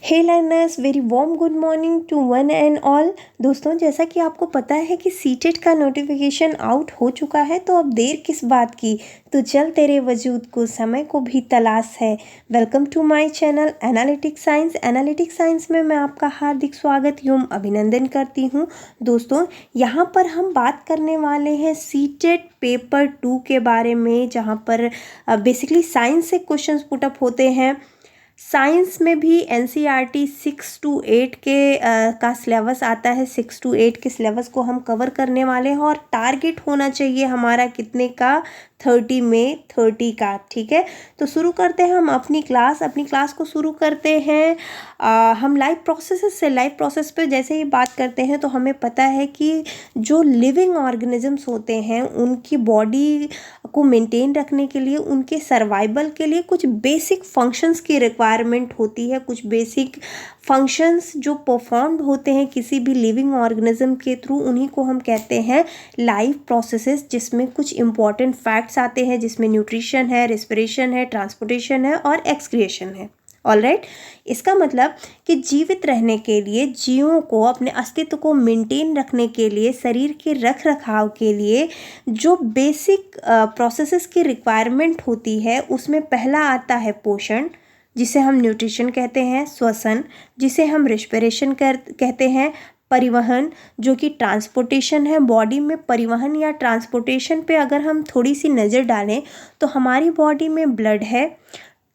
Hey learners, very warm good morning to one and all. दोस्तों, जैसा कि आपको पता है कि सीटेट का नोटिफिकेशन आउट हो चुका है, तो अब देर किस बात की। तो चल तेरे वजूद को समय को भी तलाश है। Welcome to my channel analytic science. Analytic science में मैं आपका हार्दिक स्वागत एवं अभिनंदन करती हूँ। दोस्तों, यहाँ पर हम बात करने वाले हैं सीटेट पेपर 2 के बारे में, जहाँ पर बेसिकली साइंस से क्वेश्चंस पुटअप होते हैं। साइंस में भी एनसीईआरटी 6 to 8 का सिलेबस आता है। 6 to 8 के सिलेबस को हम कवर करने वाले हैं और टारगेट होना चाहिए हमारा कितने का, 30 में 30 का। ठीक है, तो शुरू करते हैं हम अपनी क्लास को शुरू करते हैं। हम लाइव प्रोसेस पे जैसे ही बात करते हैं तो हमें पता है कि जो लिविंग ऑर्गेनिजम्स होते हैं उनकी बॉडी को मेंटेन रखने के लिए, उनके सर्वाइवल के लिए कुछ बेसिक फंक्शंस की रिक्वायरमेंट होती है। कुछ बेसिक फंक्शंस जो परफॉर्म्ड होते हैं किसी भी लिविंग ऑर्गेनिज्म के थ्रू, उन्हीं को हम कहते हैं लाइव प्रोसेसेस, जिसमें कुछ इंपॉर्टेंट फैक्ट्स आते हैं, जिसमें न्यूट्रिशन है, रेस्पिरेशन है, ट्रांसपोर्टेशन है और एक्सक्रिएशन है। ऑलराइट, इसका मतलब कि जीवित रहने के लिए, जीवों को अपने अस्तित्व को मेंटेन रखने के लिए, शरीर के रख रखाव के लिए जो बेसिक प्रोसेसेस की रिक्वायरमेंट होती है, उसमें पहला आता है पोषण, जिसे हम न्यूट्रिशन कहते हैं, श्वसन जिसे हम रेस्पिरेशन कहते हैं, परिवहन जो कि ट्रांसपोर्टेशन है। बॉडी में परिवहन या ट्रांसपोर्टेशन पे अगर हम थोड़ी सी नज़र डालें तो हमारी बॉडी में ब्लड है,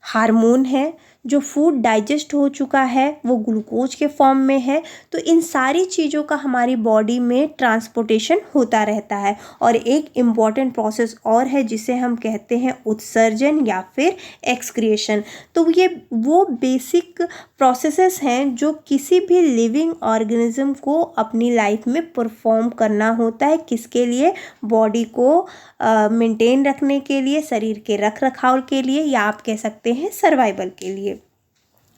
हार्मोन है, जो फूड डाइजेस्ट हो चुका है वो ग्लूकोज के फॉर्म में है। तो इन सारी चीज़ों का हमारी बॉडी में ट्रांसपोर्टेशन होता रहता है। और एक इम्पॉर्टेंट प्रोसेस और है जिसे हम कहते हैं उत्सर्जन या फिर एक्सक्रिएशन। तो ये वो बेसिक प्रोसेसेस हैं जो किसी भी लिविंग ऑर्गेनिज्म को अपनी लाइफ में परफॉर्म करना होता है। किसके लिए? बॉडी को मेंटेन रखने के लिए, शरीर के रख रखाव के लिए, या आप कह सकते हैं सर्वाइवल के लिए।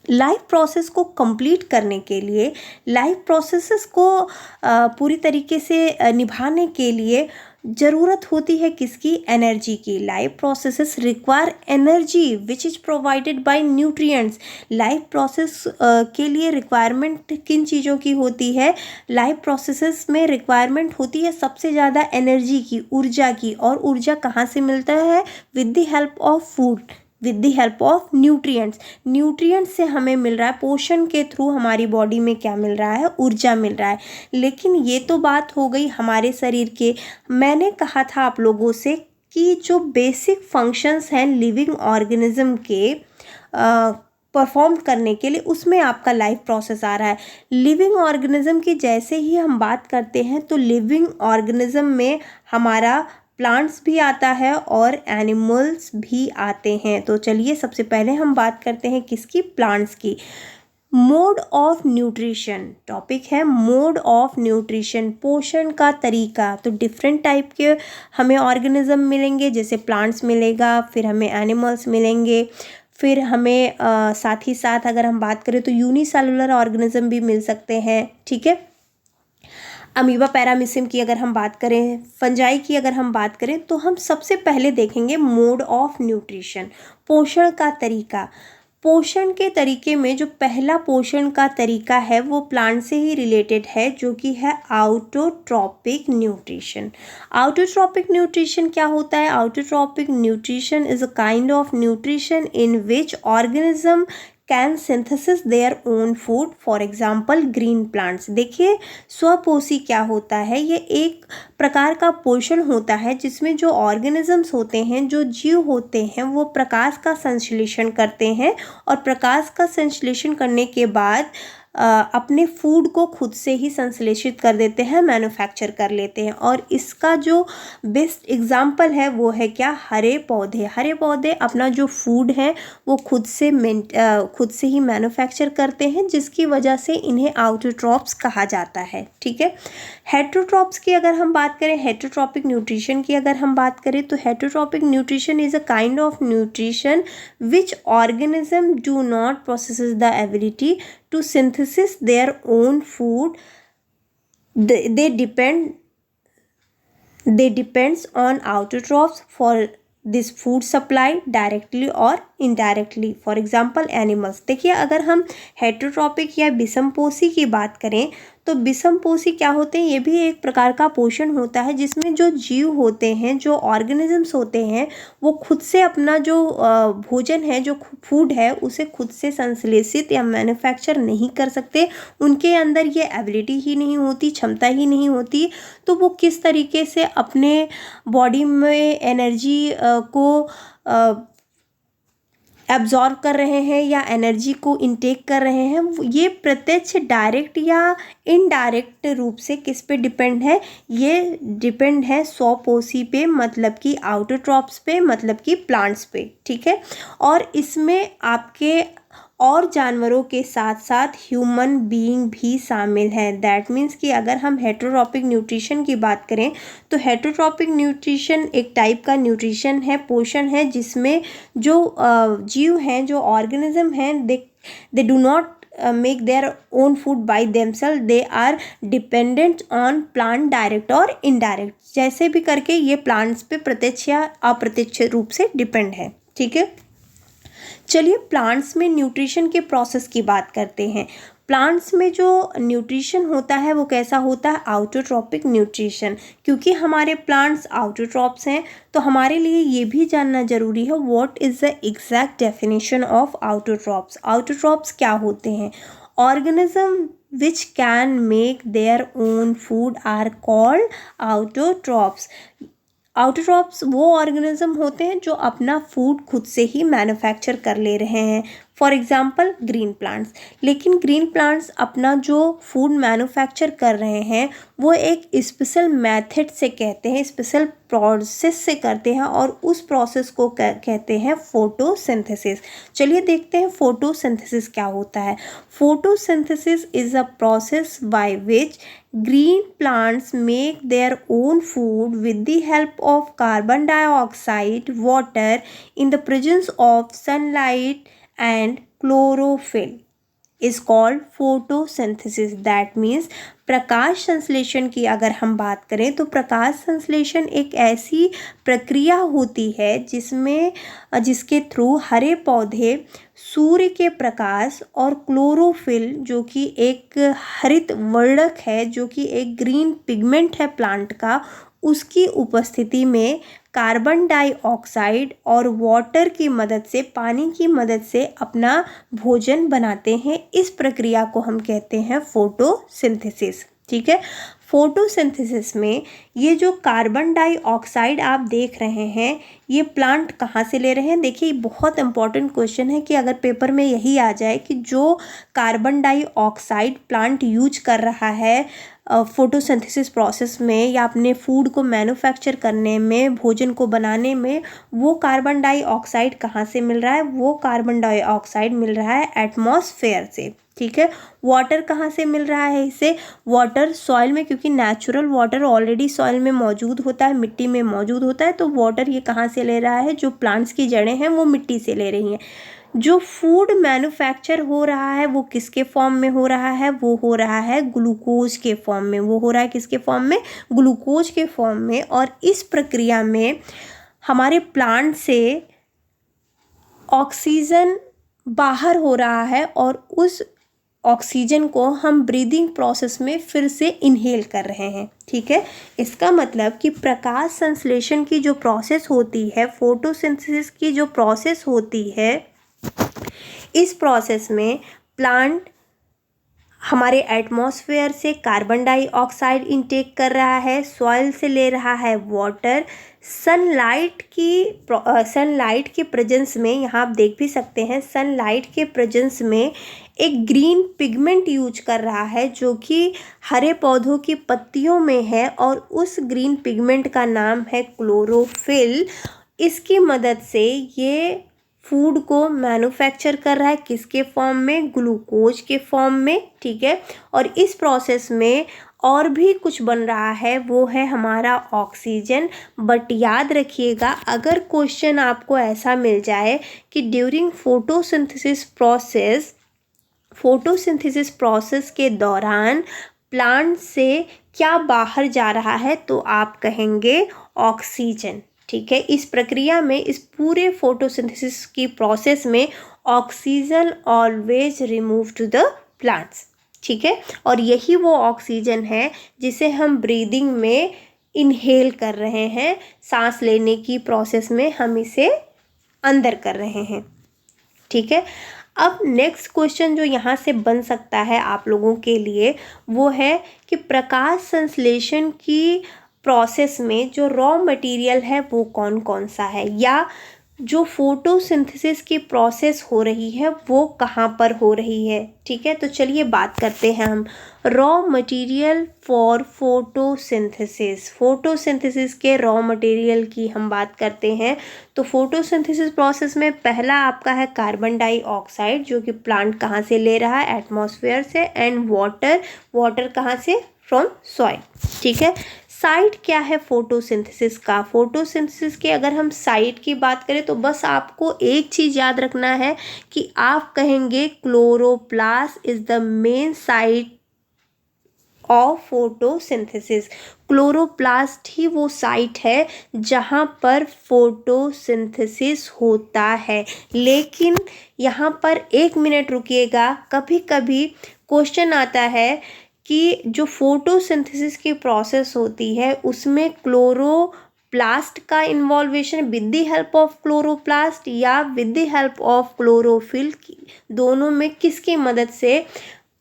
लाइफ प्रोसेस को कंप्लीट करने के लिए, लाइफ प्रोसेसेस को पूरी तरीके से निभाने के लिए ज़रूरत होती है किसकी? एनर्जी की। Life processes require energy which is provided by nutrients. Life process के लिए रिक्वायरमेंट किन चीज़ों की होती है? लाइफ प्रोसेसेस में रिक्वायरमेंट होती है सबसे ज़्यादा एनर्जी की, ऊर्जा की। और ऊर्जा कहाँ से मिलता है? With the help of food, with the help of nutrients. Nutrients से हमें मिल रहा है, पोषण के थ्रू हमारी बॉडी में क्या मिल रहा है? ऊर्जा मिल रहा है। लेकिन ये तो बात हो गई हमारे शरीर के। मैंने कहा था आप लोगों से कि जो बेसिक फंक्शंस हैं लिविंग ऑर्गेनिज्म के परफॉर्म करने के लिए, उसमें आपका लाइफ प्रोसेस आ रहा है। लिविंग ऑर्गेनिज्म की जैसे ही हम बात करते हैं तो लिविंग ऑर्गेनिज्म में हमारा प्लांट्स भी आता है और एनिमल्स भी आते हैं। तो चलिए सबसे पहले हम बात करते हैं किसकी? प्लांट्स की। मोड ऑफ न्यूट्रिशन टॉपिक है। मोड ऑफ न्यूट्रिशन, पोषण का तरीका। तो डिफरेंट टाइप के हमें ऑर्गेनिज्म मिलेंगे, जैसे प्लांट्स मिलेगा, फिर हमें एनिमल्स मिलेंगे, फिर हमें साथ ही साथ अगर हम बात करें तो यूनिसेलुलर ऑर्गेनिज्म भी मिल सकते हैं। ठीक है, अमीबा पैरामीशियम की अगर हम बात करें, फंजाई की अगर हम बात करें, तो हम सबसे पहले देखेंगे मोड ऑफ न्यूट्रिशन, पोषण का तरीका। पोषण के तरीके में जो पहला पोषण का तरीका है वो प्लांट से ही रिलेटेड है, जो कि है ऑटोट्रॉपिक न्यूट्रिशन। ऑटोट्रॉपिक न्यूट्रिशन क्या होता है? Autotrophic nutrition is a kind of nutrition in which organism can synthesis their own food, for example green plants. देखिए, स्वपोषी क्या होता है? ये एक प्रकार का पोषण होता है जिसमें जो ऑर्गेनिजम्स होते हैं, जो जीव होते हैं, वो प्रकाश का संश्लेषण करते हैं और प्रकाश का संश्लेषण करने के बाद अपने फूड को खुद से ही संश्लेषित कर देते हैं, मैन्युफैक्चर कर लेते हैं। और इसका जो बेस्ट एग्जाम्पल है वो है क्या? हरे पौधे। हरे पौधे अपना जो फूड है वो खुद से ही मैन्युफैक्चर करते हैं, जिसकी वजह से इन्हें ऑटोट्रॉप्स कहा जाता है। ठीक है, हेटरोट्रॉप्स की अगर हम बात करें, हेटरोट्रॉपिक न्यूट्रिशन की अगर हम बात करें, तो heterotrophic nutrition is a kind of nutrition which organism do not possesses the ability to synthesis their own food. They depends on autotrophs for this food supply directly और इनडायरेक्टली, फॉर एग्जाम्पल एनिमल्स। देखिए अगर हम heterotrophic या विषमपोषी की बात करें तो विषमपोषी क्या होते हैं, ये भी एक प्रकार का पोषण होता है जिसमें जो जीव होते हैं, जो ऑर्गेनिजम्स होते हैं, वो खुद से अपना जो भोजन है, जो फूड है, उसे खुद से संश्लेषित या मैन्युफैक्चर नहीं कर सकते, उनके अंदर ये एबिलिटी ही नहीं होती, क्षमता ही नहीं होती। तो वो किस तरीके से अपने बॉडी में एनर्जी को एब्जॉर्व कर रहे हैं या एनर्जी को इनटेक कर रहे हैं, ये प्रत्यक्ष डायरेक्ट या इनडायरेक्ट रूप से किस पे डिपेंड है, ये डिपेंड है स्वपोषी पे, मतलब कि आउटोट्रॉप्स पे, मतलब कि प्लांट्स पे, ठीक है। और इसमें आपके और जानवरों के साथ साथ ह्यूमन बीइंग भी शामिल है। दैट मीन्स कि अगर हम हेटेरोट्रॉपिक न्यूट्रिशन की बात करें तो हेटेरोट्रॉपिक न्यूट्रिशन एक टाइप का न्यूट्रिशन है, पोषण है, जिसमें जो जीव हैं, जो ऑर्गेनिज्म हैं, they do not make their own food by themselves, they are dependent on plant direct और indirect, जैसे भी करके ये प्लांट्स पे प्रत्यक्ष या अप्रत्यक्ष रूप से डिपेंड है, ठीक है। चलिए प्लांट्स में न्यूट्रिशन के प्रोसेस की बात करते हैं। प्लांट्स में जो न्यूट्रिशन होता है वो कैसा होता है, आउटोट्रॉपिक न्यूट्रिशन। क्योंकि हमारे प्लांट्स आउटोट्रॉप्स हैं तो हमारे लिए ये भी जानना जरूरी है what is the exact definition of autotrophs. Autotrophs क्या होते हैं, organism which can make their own food are called autotrophs। Autotrophs वो ऑर्गेनिज्म होते हैं जो अपना फूड खुद से ही मैन्युफैक्चर कर ले रहे हैं, फॉर एग्जांपल ग्रीन प्लांट्स। लेकिन ग्रीन प्लांट्स अपना जो फूड मैन्युफैक्चर कर रहे हैं वो एक स्पेशल मेथड से कहते हैं, स्पेशल प्रोसेस से करते हैं और उस प्रोसेस को कहते हैं फोटोसिंथेसिस। चलिए देखते हैं फोटोसिंथेसिस क्या होता है। Photosynthesis is a process by which green plants make their own food with the help of carbon dioxide, water in the presence of sunlight and chlorophyll is called photosynthesis। that means प्रकाश संश्लेषण की अगर हम बात करें तो प्रकाश संश्लेषण एक ऐसी प्रक्रिया होती है जिसके थ्रू हरे पौधे सूर्य के प्रकाश और क्लोरोफिल जो कि एक हरित वर्णक है, जो कि एक ग्रीन पिगमेंट है प्लांट का, उसकी उपस्थिति में कार्बन डाइऑक्साइड और वाटर की मदद से, पानी की मदद से अपना भोजन बनाते हैं। इस प्रक्रिया को हम कहते हैं फोटोसिंथेसिस, ठीक है। फोटोसिंथेसिस में ये जो कार्बन डाइऑक्साइड आप देख रहे हैं ये प्लांट कहाँ से ले रहे हैं। देखिए बहुत इंपॉर्टेंट क्वेश्चन है कि अगर पेपर में यही आ जाए कि जो कार्बन डाइऑक्साइड प्लांट यूज कर रहा है फोटोसिंथेसिस प्रोसेस में या अपने फूड को मैन्युफैक्चर करने में, भोजन को बनाने में, वो कार्बन डाइऑक्साइड कहाँ से मिल रहा है, वो कार्बन डाइऑक्साइड मिल रहा है एटमॉस्फेयर से, ठीक है। वाटर कहाँ से मिल रहा है इसे, वाटर सॉइल में, क्योंकि नेचुरल वाटर ऑलरेडी सॉइल में मौजूद होता है, मिट्टी में मौजूद होता है, तो वाटर ये कहाँ से ले रहा है, जो प्लांट्स की जड़ें हैं वो मिट्टी से ले रही हैं। जो फूड मैन्युफैक्चर हो रहा है वो किसके फॉर्म में हो रहा है, वो हो रहा है ग्लूकोज के फॉर्म में। वो हो रहा है किसके फॉर्म में, ग्लूकोज के फॉर्म में। और इस प्रक्रिया में हमारे प्लांट से ऑक्सीजन बाहर हो रहा है और उस ऑक्सीजन को हम ब्रीदिंग प्रोसेस में फिर से इनहेल कर रहे हैं, ठीक है। इसका मतलब कि प्रकाश संश्लेषण की जो प्रोसेस होती है, फोटोसिंथेसिस की जो प्रोसेस होती है, इस प्रोसेस में प्लांट हमारे एटमॉस्फेयर से कार्बन डाइऑक्साइड इनटेक कर रहा है, सॉइल से ले रहा है वाटर, सनलाइट के प्रेजेंस में, यहाँ आप देख भी सकते हैं सनलाइट के प्रेजेंस में एक ग्रीन पिगमेंट यूज कर रहा है जो कि हरे पौधों की पत्तियों में है और उस ग्रीन पिगमेंट का नाम है क्लोरोफिल। इसकी मदद से ये फूड को मैन्युफैक्चर कर रहा है किसके फॉर्म में, ग्लूकोज के फॉर्म में, ठीक है। और इस प्रोसेस में और भी कुछ बन रहा है, वो है हमारा ऑक्सीजन। बट याद रखिएगा अगर क्वेश्चन आपको ऐसा मिल जाए कि ड्यूरिंग फोटोसिंथेसिस प्रोसेस के दौरान प्लांट से क्या बाहर जा रहा है, तो आप कहेंगे ऑक्सीजन, ठीक है। इस प्रक्रिया में, इस पूरे फोटोसिंथेसिस की प्रोसेस में oxygen always remove to the plants, ठीक है। और यही वो ऑक्सीजन है जिसे हम ब्रीदिंग में इनहेल कर रहे हैं, सांस लेने की प्रोसेस में हम इसे अंदर कर रहे हैं, ठीक है। अब नेक्स्ट क्वेश्चन जो यहाँ से बन सकता है आप लोगों के लिए वो है कि प्रकाश संश्लेषण की प्रोसेस में जो रॉ मटेरियल है वो कौन कौन सा है, या जो फोटोसिंथेसिस की प्रोसेस हो रही है वो कहाँ पर हो रही है, ठीक है। तो चलिए बात करते हैं हम raw material for photosynthesis. Photosynthesis के रॉ मटेरियल की हम बात करते हैं तो फोटोसिंथेसिस प्रोसेस में पहला आपका है कार्बन डाइऑक्साइड, जो कि प्लांट कहाँ से ले रहा है, एटमॉस्फेयर से, एंड वाटर कहाँ से, फ्रॉम सॉइल, ठीक है। साइट क्या है फोटोसिंथेसिस का, फोटोसिंथेसिस के अगर हम साइट की बात करें तो बस आपको एक चीज़ याद रखना है कि आप कहेंगे chloroplast is the main site of photosynthesis. Chloroplast ही वो साइट है जहाँ पर फोटोसिंथेसिस होता है। लेकिन यहाँ पर 1 मिनट रुकिएगा, कभी कभी क्वेश्चन आता है कि जो फोटोसिंथेसिस की प्रोसेस होती है उसमें क्लोरोप्लास्ट का involvement with the help of chloroplast या with the help of chlorophyll, दोनों में किसकी मदद से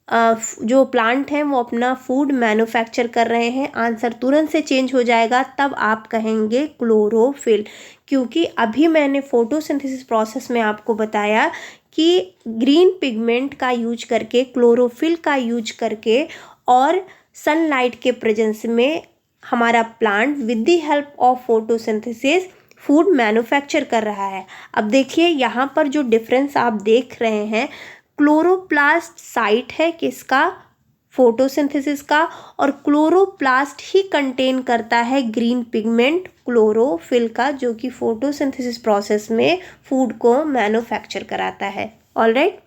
जो प्लांट हैं वो अपना फूड मैन्युफैक्चर कर रहे हैं। आंसर तुरंत से चेंज हो जाएगा, तब आप कहेंगे क्लोरोफिल, क्योंकि अभी मैंने फोटोसिंथेसिस प्रोसेस में आपको बताया कि ग्रीन पिगमेंट का यूज करके, क्लोरोफिल का यूज करके और सनलाइट के प्रेजेंस में हमारा plant with the help of photosynthesis food manufacture कर रहा है। अब देखिए यहाँ पर जो डिफरेंस आप देख रहे हैं, क्लोरोप्लास्ट साइट है किसका, फोटोसिंथेसिस का, और क्लोरोप्लास्ट ही कंटेन करता है ग्रीन पिगमेंट क्लोरोफिल का, जो कि फोटोसिंथेसिस प्रोसेस में फूड को मैन्युफैक्चर कराता है। ऑलराइट,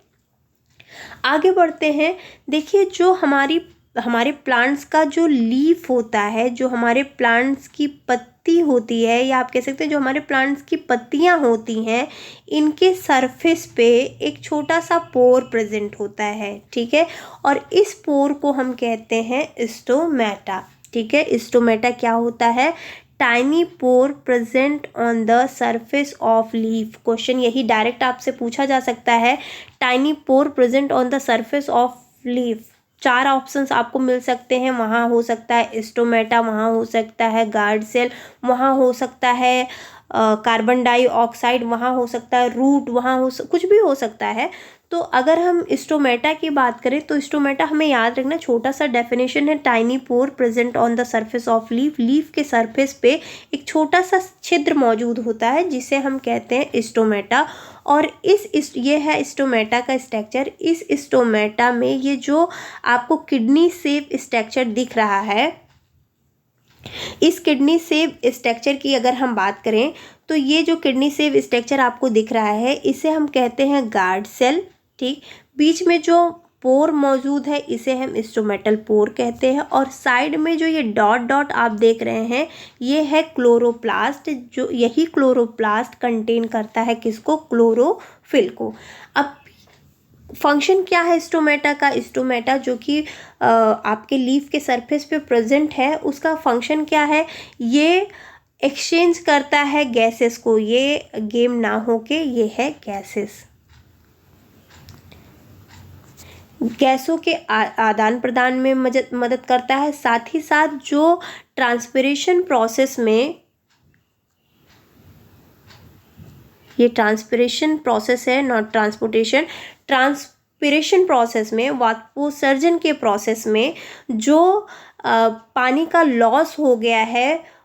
आगे बढ़ते हैं। देखिए जो हमारे प्लांट्स का जो लीफ होता है, जो हमारे प्लांट्स की पत्ती होती है, या आप कह सकते हैं जो हमारे प्लांट्स की पत्तियां होती हैं, इनके सरफेस पे एक छोटा सा पोर प्रेजेंट होता है, ठीक है। और इस पोर को हम कहते हैं स्टोमेटा, ठीक है। स्टोमेटा क्या होता है, tiny pore present on the surface of leaf. Question यही डायरेक्ट आपसे पूछा जा सकता है, tiny pore present on the surface of leaf. 4 options आपको मिल सकते हैं, वहाँ हो सकता है स्टोमेटा, वहाँ हो सकता है गार्ड सेल, वहाँ हो सकता है कार्बन डाइऑक्साइड, वहाँ हो सकता है रूट, वहाँ कुछ भी हो सकता है। तो अगर हम स्टोमेटा की बात करें तो स्टोमेटा हमें याद रखना, छोटा सा डेफिनेशन है, tiny pore present on the surface of leaf. Leaf के सरफेस पे एक छोटा सा छिद्र मौजूद होता है जिसे हम कहते हैं स्टोमेटा। और ये है स्टोमेटा का स्ट्रक्चर। इस स्टोमेटा में ये जो आपको किडनी शेप स्ट्रक्चर दिख रहा है, इस किडनी शेप स्ट्रक्चर की अगर हम बात करें तो ये जो किडनी शेप स्ट्रक्चर आपको दिख रहा है इसे हम कहते हैं गार्ड सेल, ठीक। बीच में जो पोर मौजूद है इसे हम स्टोमेटल पोर कहते हैं, और साइड में जो ये डॉट डॉट आप देख रहे हैं ये है क्लोरोप्लास्ट, जो यही क्लोरोप्लास्ट कंटेन करता है किसको, क्लोरोफिल को। अब फंक्शन क्या है स्टोमेटा का, स्टोमेटा जो कि आपके लीफ के सरफेस पे प्रेजेंट है, उसका फंक्शन क्या है, ये एक्सचेंज करता है गैसेस को, ये गेम ना हो के ये है गैसेस, गैसों के आदान प्रदान में मदद करता है। साथ ही साथ जो ट्रांसपिरेशन प्रोसेस में, ये ट्रांसपिरेशन प्रोसेस है, नॉट ट्रांसपोर्टेशन, ट्रांसपिरेशन प्रोसेस में, वाष्पोत्सर्जन के प्रोसेस में जो पानी का लॉस हो गया है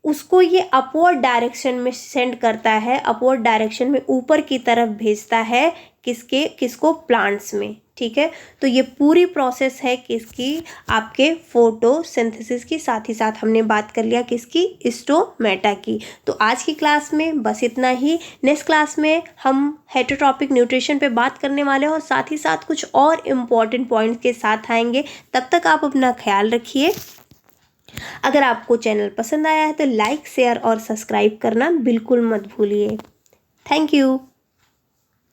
उसको ये अपवर्ड डायरेक्शन में सेंड करता है, अपवर्ड डायरेक्शन में ऊपर की तरफ भेजता है, किसको, प्लांट्स में, ठीक है। तो ये पूरी प्रोसेस है किसकी, आपके फोटोसिंथेसिस की। साथ ही साथ हमने बात कर लिया किसकी, स्टोमेटा की। तो आज की क्लास में बस इतना ही। नेक्स्ट क्लास में हम हेटेरोट्रॉपिक न्यूट्रिशन पे बात करने वाले हैं और साथ ही साथ कुछ और इम्पॉर्टेंट पॉइंट्स के साथ आएंगे। तब तक आप अपना ख्याल रखिए। अगर आपको चैनल पसंद आया है तो लाइक शेयर और सब्सक्राइब करना बिल्कुल मत भूलिए। Thank you.